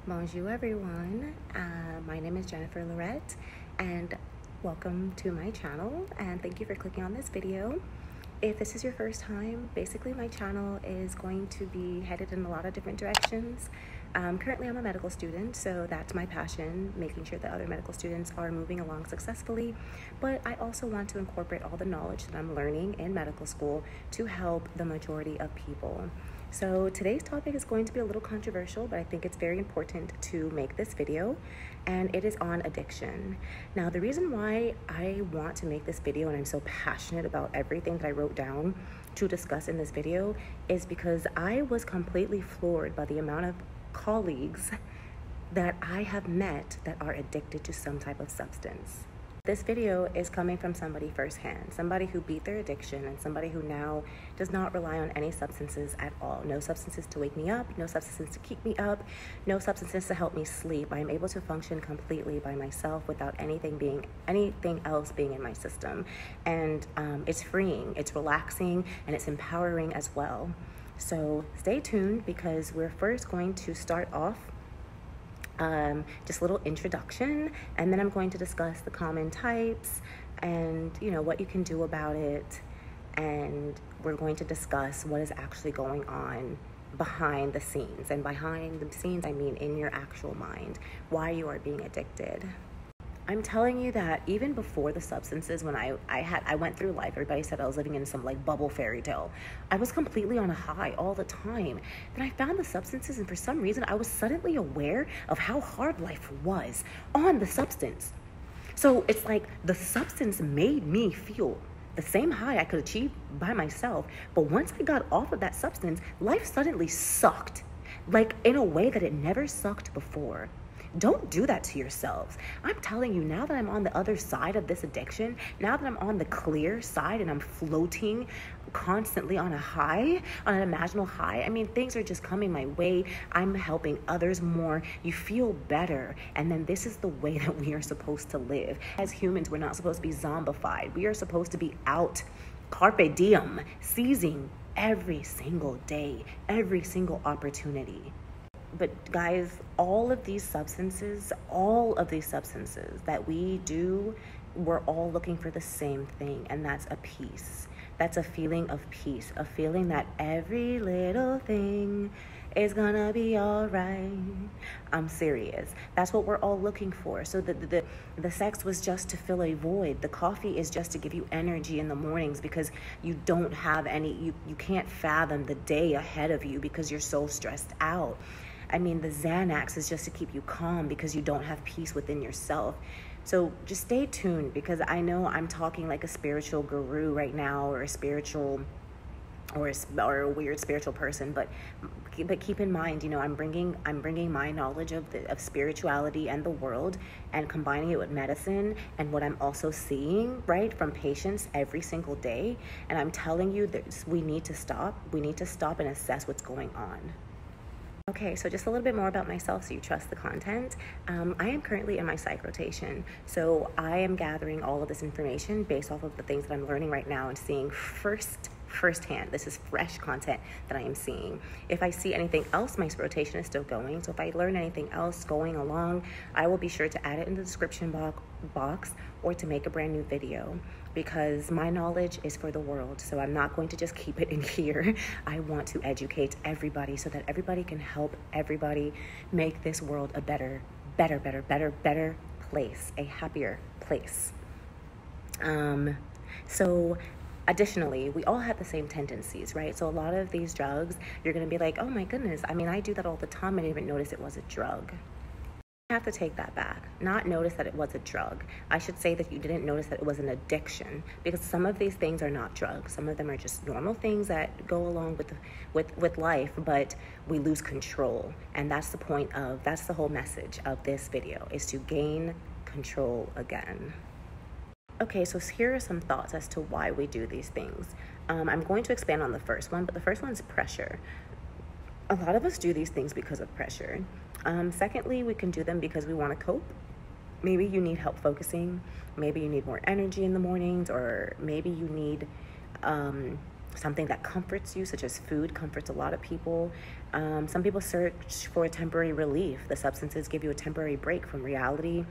Bonjour everyone, my name is Jennifer Lorette and welcome to my channel and thank you for clicking on this video. If this is your first time, basically my channel is going to be headed in a lot of different directions. Currently I'm a medical student, so that's my passion, making sure that other medical students are moving along successfully, but I also want to incorporate all the knowledge that I'm learning in medical school to help the majority of people. So today's topic is going to be a little controversial, but I think it's very important to make this video, and it is on addiction. Now, the reason why I want to make this video and I'm so passionate about everything that I wrote down to discuss in this video is because I was completely floored by the amount of colleagues that I have met that are addicted to some type of substance. This video is coming from somebody firsthand, somebody who beat their addiction and somebody who now does not rely on any substances at all. No substances to wake me up, no substances to keep me up, no substances to help me sleep. I am able to function completely by myself without anything else being in my system. And it's freeing, it's relaxing, and it's empowering as well. So stay tuned because we're first going to start off just a little introduction, and then I'm going to discuss the common types and what you can do about it, and we're going to discuss what is actually going on behind the scenes. And behind the scenes I mean in your actual mind, why you are being addicted. I'm telling you that even before the substances, when I went through life, everybody said I was living in some like bubble fairy tale. I was completely on a high all the time. Then I found the substances, and for some reason I was suddenly aware of how hard life was on the substance. So it's like the substance made me feel the same high I could achieve by myself. But once I got off of that substance, life suddenly sucked, like in a way that it never sucked before. Don't do that to yourselves. I'm telling you, now that I'm on the other side of this addiction, now that I'm on the clear side and I'm floating constantly on a high, on an imaginal high, I mean, things are just coming my way. I'm helping others more. You feel better. And then this is the way that we are supposed to live. As humans, we're not supposed to be zombified. We are supposed to be out, carpe diem, seizing every single day, every single opportunity. But guys, all of these substances that we do, we're all looking for the same thing, and that's a peace. That's a feeling of peace, a feeling that every little thing is gonna be all right. I'm serious. That's what we're all looking for. So the sex was just to fill a void. The coffee is just to give you energy in the mornings because you don't have any, you can't fathom the day ahead of you because you're so stressed out. I mean, the Xanax is just to keep you calm because you don't have peace within yourself. So just stay tuned, because I know I'm talking like a spiritual guru right now, or a spiritual, or a weird spiritual person, but keep in mind, I'm bringing my knowledge of spirituality and the world and combining it with medicine and what I'm also seeing, right, from patients every single day. And I'm telling you that we need to stop and assess what's going on. Okay, so just a little bit more about myself so you trust the content. I am currently in my psych rotation, so I am gathering all of this information based off of the things that I'm learning right now and seeing firsthand. This is fresh content that I am seeing. If I see anything else, my rotation is still going, so if I learn anything else going along, I will be sure to add it in the description box or to make a brand new video, because my knowledge is for the world. So I'm not going to just keep it in here. I want to educate everybody so that everybody can help everybody make this world a better place, a happier place. So additionally, we all have the same tendencies, right? So a lot of these drugs, you're gonna be like, oh my goodness, I mean, I do that all the time. I didn't even notice it was a drug. I have to take that back. Not notice that it was a drug. I should say that you didn't notice that it was an addiction, because some of these things are not drugs. Some of them are just normal things that go along with life, but we lose control. And that's the point of, that's the whole message of this video, is to gain control again. Okay, so here are some thoughts as to why we do these things. I'm going to expand on the first one, but the first one is pressure. A lot of us do these things because of pressure. Secondly, we can do them because we want to cope. Maybe you need help focusing. Maybe you need more energy in the mornings, or maybe you need something that comforts you, such as food comforts a lot of people. Some people search for a temporary relief. The substances give you a temporary break from reality,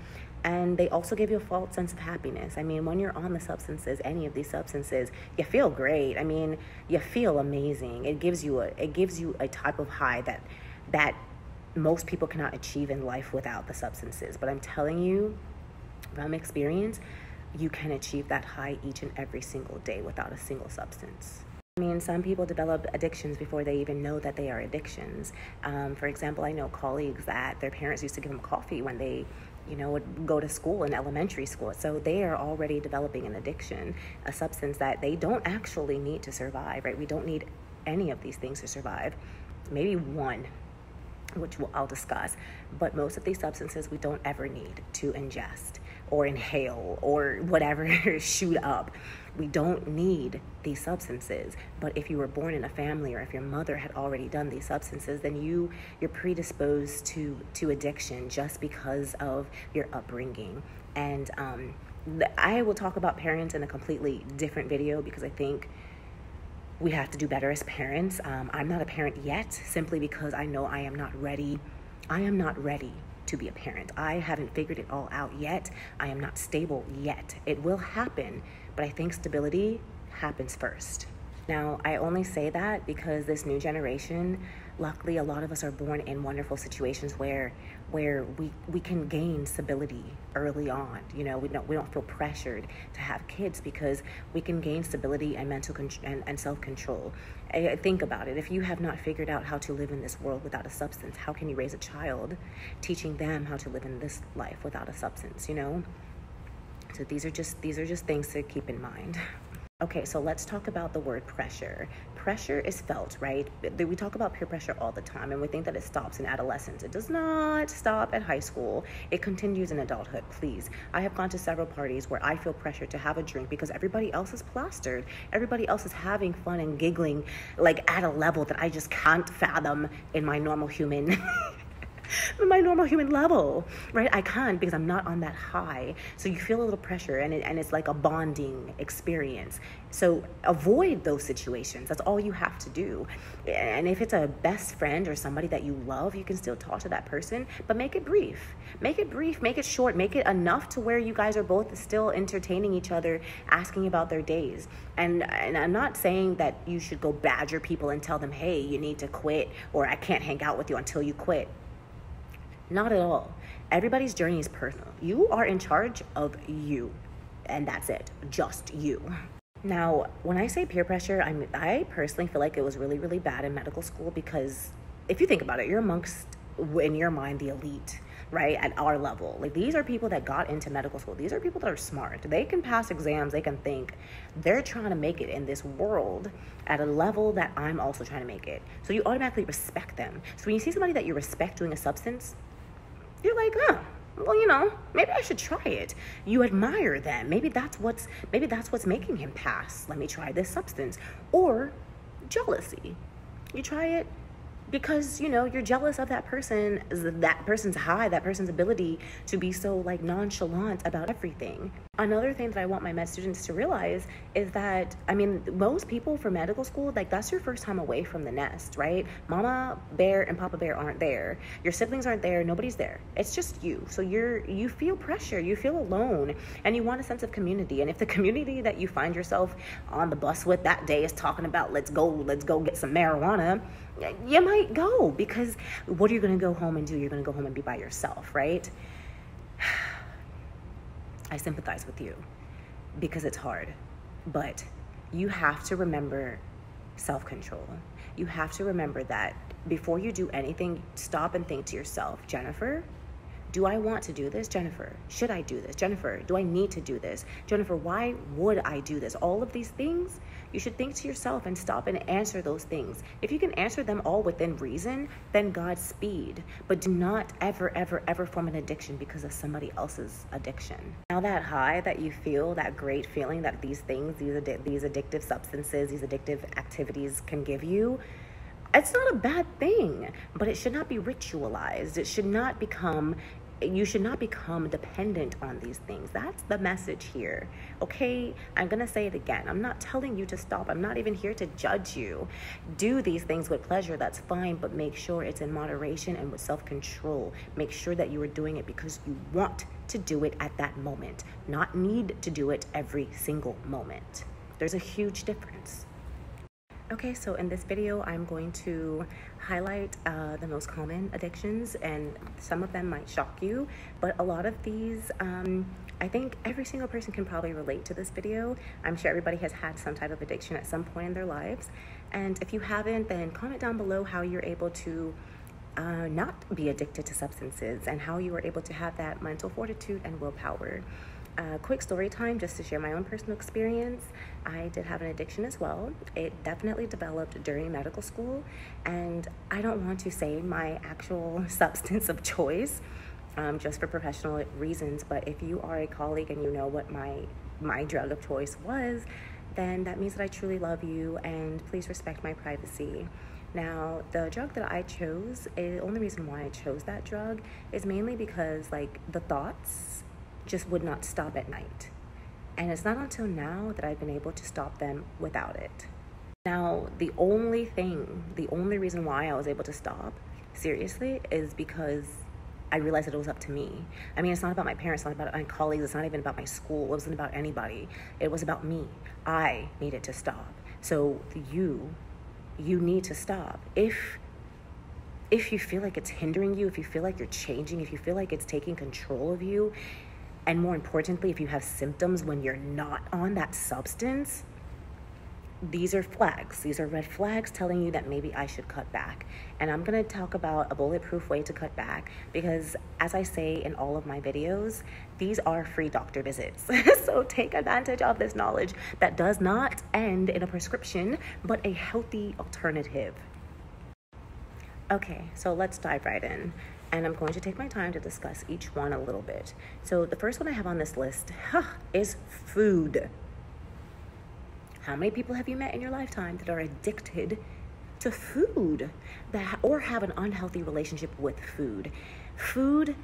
and they also give you a false sense of happiness. I mean, when you're on the substances, any of these substances, you feel great. I mean, you feel amazing. It gives you a type of high that most people cannot achieve in life without the substances. But I'm telling you, from experience, you can achieve that high each and every single day without a single substance. I mean, some people develop addictions before they even know that they are addictions. For example, I know colleagues that their parents used to give them coffee when they, would go to school in elementary school. So they are already developing an addiction, a substance that they don't actually need to survive, right? We don't need any of these things to survive. Maybe one, which I'll discuss, but most of these substances we don't ever need to ingest or inhale or whatever shoot up. We don't need these substances. But if you were born in a family, or if your mother had already done these substances, then you're predisposed to addiction just because of your upbringing. And I will talk about parents in a completely different video, because I think we have to do better as parents. I'm not a parent yet, simply because I know I am not ready. I am not ready to be a parent. I haven't figured it all out yet. I am not stable yet. It will happen, but I think stability happens first. Now, I only say that because this new generation, luckily a lot of us are born in wonderful situations where we can gain stability early on. We don't feel pressured to have kids because we can gain stability and mental and self-control. Think about it. If you have not figured out how to live in this world without a substance, how can you raise a child teaching them how to live in this life without a substance, So these are just things to keep in mind. Okay, so let's talk about the word pressure. Pressure is felt, right? We talk about peer pressure all the time, and we think that it stops in adolescence. It does not stop at high school. It continues in adulthood, please. I have gone to several parties where I feel pressure to have a drink because everybody else is plastered. Everybody else is having fun and giggling, like at a level that I just can't fathom in my normal human level, right? I can't, because I'm not on that high. So you feel a little pressure, and it's like a bonding experience. So avoid those situations. That's all you have to do. And if it's a best friend or somebody that you love, you can still talk to that person, but make it brief. Make it brief, make it short, make it enough to where you guys are both still entertaining each other, asking about their days. And I'm not saying that you should go badger people and tell them, hey, you need to quit, or I can't hang out with you until you quit. Not at all. Everybody's journey is personal. You are in charge of you, and that's it. Just you. Now, when I say peer pressure, I personally feel like it was really, really bad in medical school, because if you think about it, you're amongst, in your mind, the elite, right? At our level. Like, these are people that got into medical school. These are people that are smart. They can pass exams. They can think. They're trying to make it in this world at a level that I'm also trying to make it. So you automatically respect them. So when you see somebody that you respect doing a substance, you're like, well, maybe I should try it. You admire them. Maybe that's what's making him pass. Let me try this substance. Or jealousy. You try it because, you're jealous of that person's high, that person's ability to be so like nonchalant about everything. Another thing that I want my med students to realize is that, most people for medical school, like, that's your first time away from the nest, right? Mama bear and Papa bear aren't there. Your siblings aren't there. Nobody's there. It's just you. So you feel pressure. You feel alone, and you want a sense of community. And if the community that you find yourself on the bus with that day is talking about, let's go get some marijuana, you might go, because what are you going to go home and do? You're going to go home and be by yourself, right? I sympathize with you, because it's hard, but you have to remember self-control. You have to remember that before you do anything, stop and think to yourself, Jennifer, do I want to do this? Jennifer, should I do this? Jennifer, do I need to do this? Jennifer, why would I do this? All of these things, you should think to yourself and stop and answer those things. If you can answer them all within reason, then Godspeed. But do not ever, ever, ever form an addiction because of somebody else's addiction. Now that high that you feel, that great feeling that these things, these addictive substances, these addictive activities can give you, it's not a bad thing, but it should not be ritualized. It should not become you should not become dependent on these things. That's the message here. Okay, I'm gonna say it again. I'm not telling you to stop. I'm not even here to judge you. Do these things with pleasure, that's fine, but make sure it's in moderation and with self-control. Make sure that you are doing it because you want to do it at that moment, not need to do it every single moment. There's a huge difference. Okay, so in this video, I'm going to highlight the most common addictions, and some of them might shock you, but a lot of these, I think every single person can probably relate to this video. I'm sure everybody has had some type of addiction at some point in their lives, and if you haven't, then comment down below how you're able to not be addicted to substances and how you were able to have that mental fortitude and willpower. Quick story time, just to share my own personal experience. I did have an addiction as well. It definitely developed during medical school, and I don't want to say my actual substance of choice just for professional reasons, but if you are a colleague and you know what my drug of choice was, then that means that I truly love you, and please respect my privacy. Now, the drug that I chose, the only reason why I chose that drug is mainly because, like, the thoughts just would not stop at night. And it's not until now that I've been able to stop them without it. Now, the only reason why I was able to stop, seriously, is because I realized that it was up to me. I mean, it's not about my parents, it's not about my colleagues, it's not even about my school, it wasn't about anybody. It was about me. I needed to stop. So you need to stop. If you feel like it's hindering you, if you feel like you're changing, if you feel like it's taking control of you, and more importantly, if you have symptoms when you're not on that substance, these are flags. These are red flags telling you that maybe I should cut back. And I'm going to talk about a bulletproof way to cut back because, as I say in all of my videos, these are free doctor visits. So take advantage of this knowledge that does not end in a prescription, but a healthy alternative. Okay, so let's dive right in. And I'm going to take my time to discuss each one a little bit. So the first one I have on this list is food. How many people have you met in your lifetime that are addicted to food or have an unhealthy relationship with food? Food,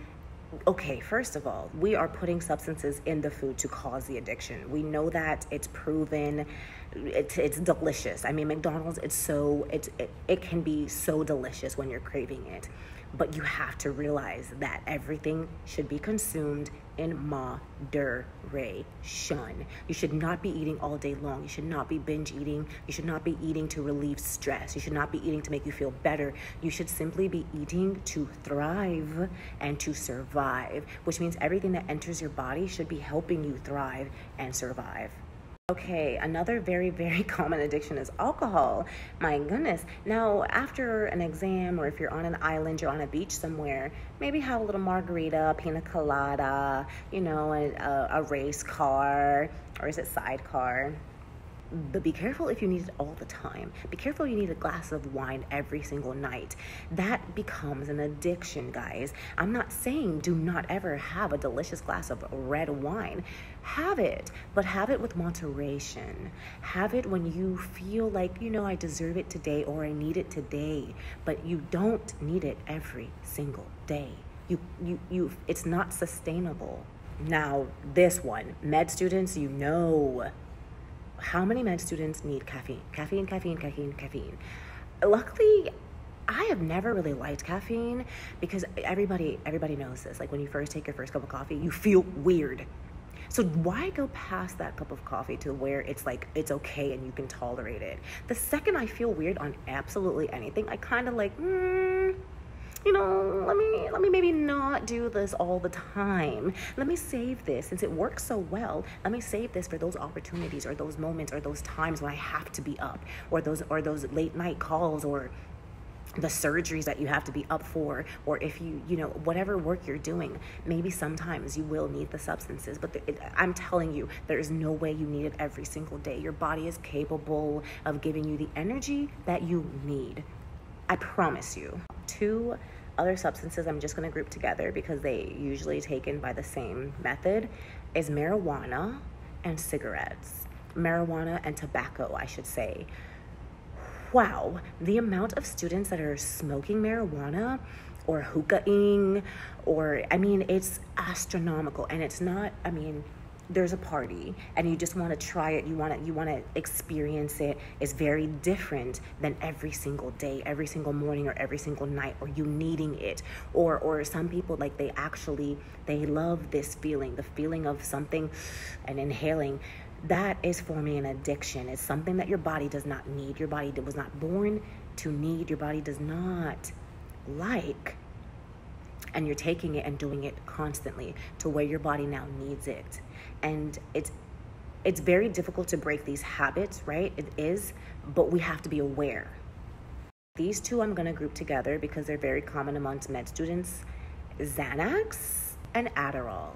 okay, first of all, we are putting substances in the food to cause the addiction. We know that, it's proven, it's delicious. I mean, McDonald's, it can be so delicious when you're craving it. But you have to realize that everything should be consumed in moderation. You should not be eating all day long. You should not be binge eating. You should not be eating to relieve stress. You should not be eating to make you feel better. You should simply be eating to thrive and to survive, which means everything that enters your body should be helping you thrive and survive. Okay, another very, very common addiction is alcohol. My goodness. Now, after an exam, or if you're on an island, you're on a beach somewhere, maybe have a little margarita, pina colada, you know, a race car, or is it sidecar? But be careful if you need it all the time. Be careful you need a glass of wine every single night. That becomes an addiction, guys. I'm not saying do not ever have a delicious glass of red wine. Have it, but have it with moderation. Have it when you feel like, you know, I deserve it today or I need it today. But you don't need it every single day. It's not sustainable. Now, this one, med students, you know. How many med students need caffeine? Caffeine. Luckily, I have never really liked caffeine because everybody knows this. Like when you first take your first cup of coffee, you feel weird. So why go past that cup of coffee to where it's like, it's okay and you can tolerate it? The second I feel weird on absolutely anything, I kind of like, you know, let me maybe not do this all the time. Let me save this. Since it works so well, let me save this for those opportunities or those moments or those times when I have to be up, or those late night calls, or the surgeries that you have to be up for, or if you know, whatever work you're doing, maybe sometimes you will need the substances, but I'm telling you, there is no way you need it every single day. Your body is capable of giving you the energy that you need. I promise you. 2 other substances I'm just going to group together because they usually taken by the same method is marijuana and cigarettes. Marijuana and tobacco, I should say. Wow, the amount of students that are smoking marijuana or hookahing, or, I mean, it's astronomical. And it's not, I mean, there's a party and you just want to try it, you want to experience it. It's very different than every single day, every single morning, or every single night, or you needing it. Or some people, like, they love this feeling, the feeling of something and inhaling. That is forming an addiction. It's something that your body does not need. Your body was not born to need. Your body does not like. And you're taking it and doing it constantly to where your body now needs it. And it's very difficult to break these habits, right? It is, but we have to be aware. These two I'm going to group together because they're very common amongst med students: Xanax and Adderall.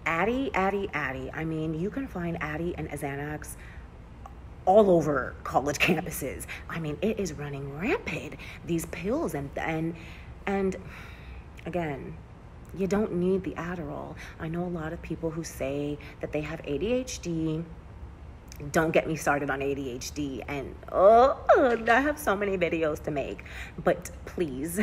ADDY, ADDY, ADDY. I mean, you can find ADDY and Xanax all over college campuses. I mean, it is running rampant, these pills. And again, you don't need the Adderall. I know a lot of people who say that they have ADHD. Don't get me started on ADHD. And I have so many videos to make. But please,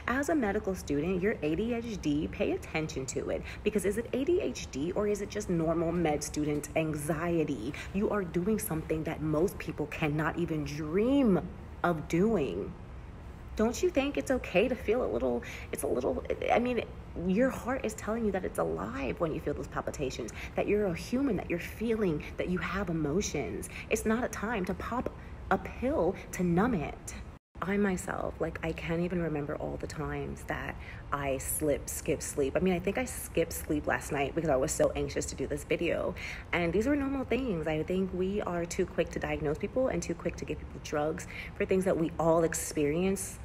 as a medical student, your ADHD, pay attention to it. Because is it ADHD or is it just normal med student anxiety? You are doing something that most people cannot even dream of doing. Don't you think it's okay to feel I mean, your heart is telling you that it's alive when you feel those palpitations, that you're a human, that you're feeling, that you have emotions. It's not a time to pop a pill to numb it. I myself, like, I can't even remember all the times that I skipped sleep. I mean, I think I skipped sleep last night because I was so anxious to do this video. And these are normal things. I think we are too quick to diagnose people and too quick to give people drugs for things that we all experience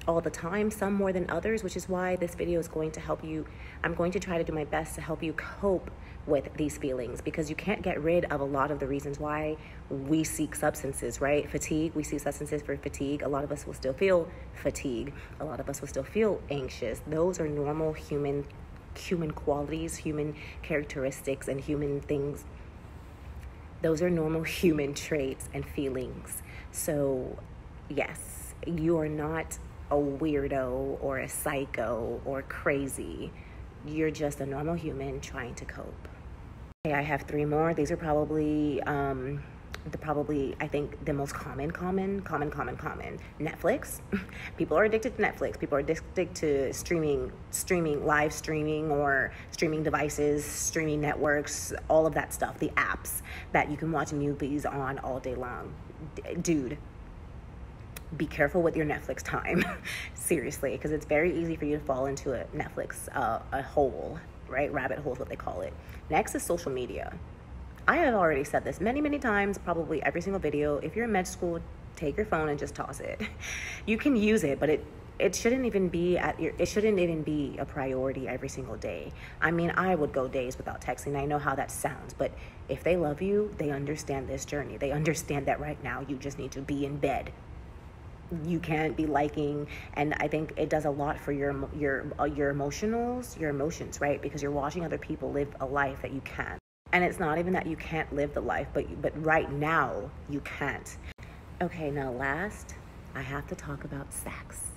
all the time, some more than others, which is why this video is going to help you. I'm going to try to do my best to help you cope with these feelings, because you can't get rid of a lot of the reasons why we seek substances, right? Fatigue, we seek substances for fatigue. A lot of us will still feel fatigue. A lot of us will still feel anxious. Those are normal human qualities, human characteristics, and human things. Those are normal human traits and feelings. So yes, you are not a weirdo or a psycho or crazy. You're just a normal human trying to cope. Okay, I have 3 more. These are probably I think the most common. Netflix. People are addicted to Netflix. People are addicted to live streaming, or streaming devices, streaming networks, all of that stuff, the apps that you can watch movies on all day long. Dude, be careful with your Netflix time. Seriously, because it's very easy for you to fall into a Netflix a hole, right? Rabbit hole is what they call it. Next is social media. I have already said this many times, probably every single video. If you're in med school, take your phone and just toss it. You can use it, but it shouldn't even be a priority every single day. I mean, I would go days without texting. I know how that sounds, but if they love you, they understand this journey. They understand that right now you just need to be in bed. You can't be liking, and I think it does a lot for your emotions, right? Because you're watching other people live a life that you can't. And it's not even that you can't live the life, but right now you can't. Okay, now last, I have to talk about sex.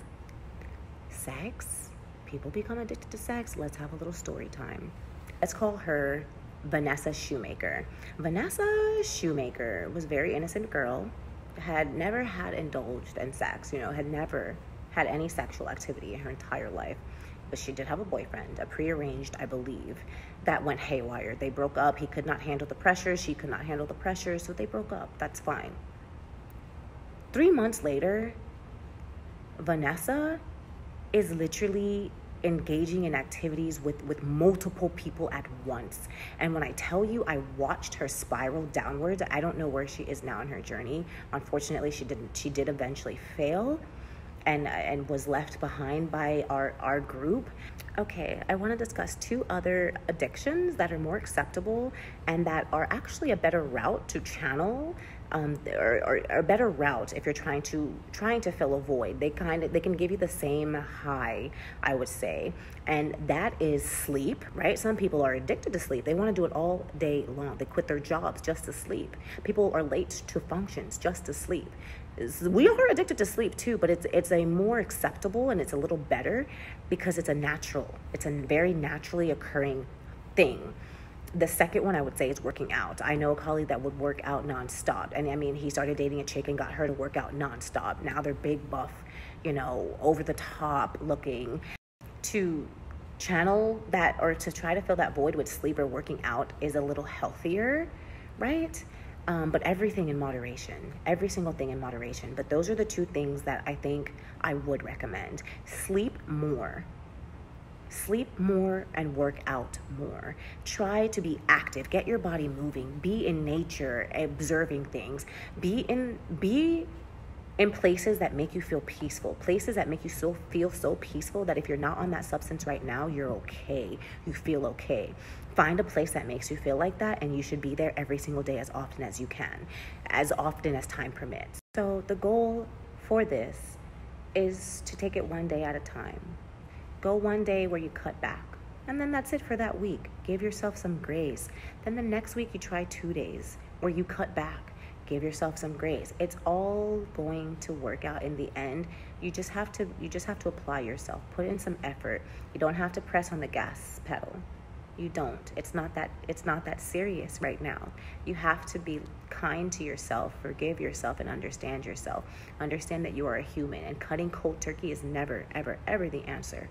Sex, people become addicted to sex. Let's have a little story time. Let's call her Vanessa Shoemaker. Vanessa Shoemaker was a very innocent girl, had never had indulged in sex, had never had any sexual activity in her entire life. But she did have a boyfriend, a prearranged, I believe, that went haywire. They broke up. He could not handle the pressure. She could not handle the pressure. So they broke up. That's fine. 3 months later, Vanessa is literally engaging in activities with multiple people at once. And when I tell you, I watched her spiral downwards. I don't know where she is now in her journey. Unfortunately, she did eventually fail and was left behind by our group. Okay, I want to discuss 2 other addictions that are more acceptable and that are actually a better route to channel, or a better route if you're trying to fill a void. They can give you the same high, I would say, and that is sleep, right? Some people are addicted to sleep. They want to do it all day long. They quit their jobs just to sleep. People are late to functions just to sleep. We are addicted to sleep too, but it's a more acceptable and it's a little better because it's a very naturally occurring thing. The second one I would say is working out. I know a colleague that would work out nonstop. And I mean, he started dating a chick and got her to work out nonstop. Now they're big, buff, over the top looking. To channel that or to try to fill that void with sleep or working out is a little healthier, right? But everything in moderation, every single thing in moderation. But those are the two things that I think I would recommend. Sleep more and work out more. Try to be active, get your body moving, be in nature, observing things, be in places that make you feel peaceful, places that make you feel so peaceful that if you're not on that substance right now, you're okay, you feel okay. Find a place that makes you feel like that, and you should be there every single day as often as you can, as often as time permits. So the goal for this is to take it one day at a time. Go one day where you cut back, and then that's it for that week. Give yourself some grace. Then the next week you try 2 days where you cut back. Give yourself some grace. It's all going to work out in the end. You just have to apply yourself. Put in some effort. You don't have to press on the gas pedal. You don't. It's not that serious right now. You have to be kind to yourself, forgive yourself, and understand yourself. Understand that you are a human, and cutting cold turkey is never, ever, ever the answer.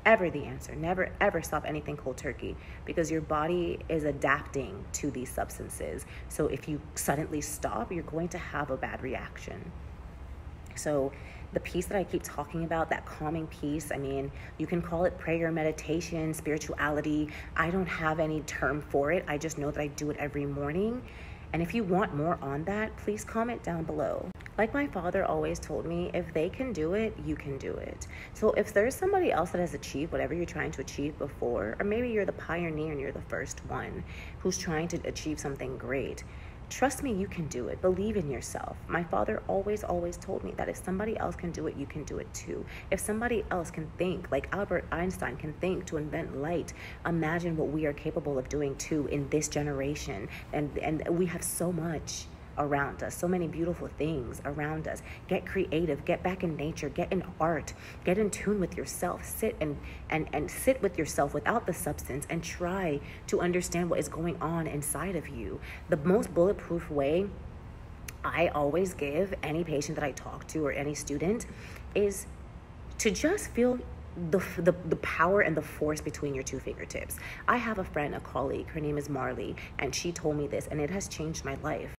Ever the answer. Never, ever stop anything cold turkey, because your body is adapting to these substances. So if you suddenly stop, you're going to have a bad reaction. So the peace that I keep talking about, that calming peace, I mean, you can call it prayer, meditation, spirituality. I don't have any term for it. I just know that I do it every morning. And if you want more on that, please comment down below. Like my father always told me, if they can do it, you can do it. So if there's somebody else that has achieved whatever you're trying to achieve before, or maybe you're the pioneer and you're the first one who's trying to achieve something great, trust me, you can do it. Believe in yourself. My father always told me that if somebody else can do it, you can do it too. If somebody else can think, like Albert Einstein can think to invent light, imagine what we are capable of doing too in this generation. And we have so much around us, so many beautiful things around us. Get creative, get back in nature, get in art, get in tune with yourself, sit and sit with yourself without the substance and try to understand what is going on inside of you. The most bulletproof way I always give any patient that I talk to or any student is to just feel the power and the force between your two fingertips. I have a friend, a colleague, her name is Marley, and she told me this, and it has changed my life.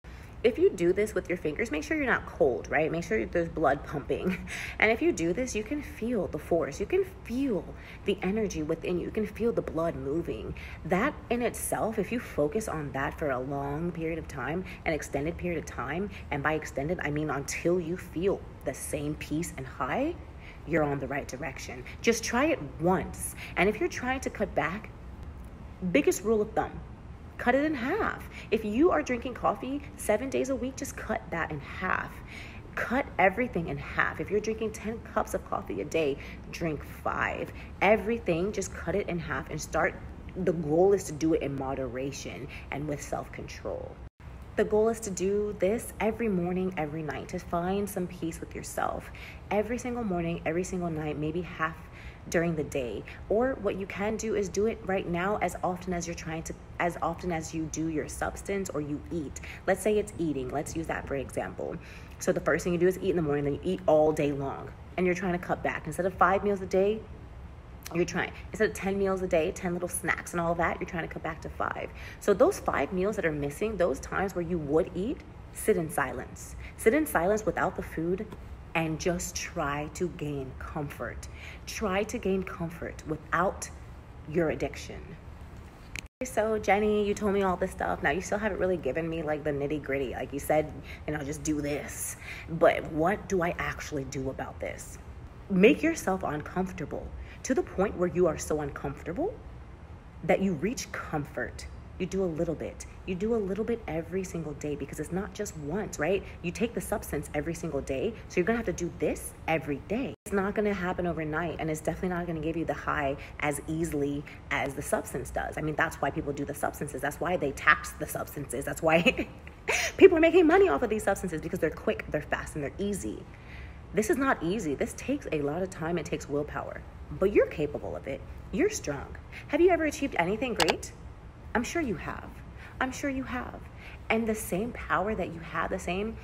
If you do this with your fingers, make sure you're not cold, right? Make sure there's blood pumping. And if you do this, you can feel the force. You can feel the energy within you. You can feel the blood moving. That in itself, if you focus on that for a long period of time, an extended period of time, and by extended, I mean until you feel the same peace and high, you're on the right direction. Just try it once. And if you're trying to cut back, biggest rule of thumb, cut it in half. If you are drinking coffee 7 days a week, just cut that in half. Cut everything in half. If you're drinking 10 cups of coffee a day, drink 5. Everything, just cut it in half and start. The goal is to do it in moderation and with self-control. The goal is to do this every morning, every night, to find some peace with yourself. Every single morning, every single night, maybe half during the day. Or what you can do is do it right now as often as you do your substance or you eat. Let's say it's eating. Let's use that for example. So the first thing you do is eat in the morning, then you eat all day long, and you're trying to cut back. Instead of 5 meals a day, instead of 10 meals a day, 10 little snacks and all that, you're trying to cut back to 5. So those 5 meals that are missing, those times where you would eat, sit in silence. Sit in silence without the food and just try to gain comfort. Try to gain comfort without your addiction. So Jenny, you told me all this stuff. Now you still haven't really given me like the nitty gritty. Like you said, just do this. But what do I actually do about this? Make yourself uncomfortable to the point where you are so uncomfortable that you reach comfort. You do a little bit. You do a little bit every single day, because it's not just once, right? You take the substance every single day, so you're gonna have to do this every day. It's not gonna happen overnight, and it's definitely not gonna give you the high as easily as the substance does. I mean, that's why people do the substances. That's why they tax the substances. That's why People are making money off of these substances because they're quick, they're fast, and they're easy. This is not easy. This takes a lot of time. It takes willpower, but you're capable of it. You're strong. Have you ever achieved anything great? I'm sure you have. I'm sure you have. And the same power that you have, the same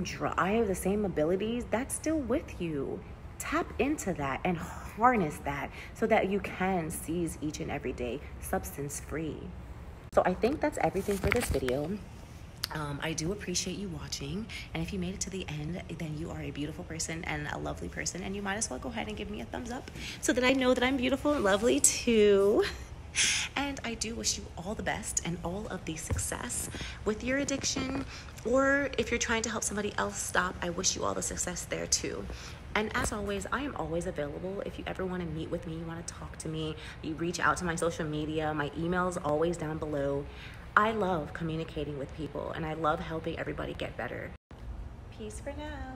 drive, the same abilities, that's still with you. Tap into that and harness that so that you can seize each and every day substance free. So I think that's everything for this video. I do appreciate you watching, and if you made it to the end, then you are a beautiful person and a lovely person, and you might as well go ahead and give me a thumbs up so that I know that I'm beautiful and lovely too. And I do wish you all the best and all of the success with your addiction, or if you're trying to help somebody else stop, I wish you all the success there too. And as always, I am always available. If you ever want to meet with me, you want to talk to me, you reach out to my social media. My email is always down below. I love communicating with people, and I love helping everybody get better. Peace for now.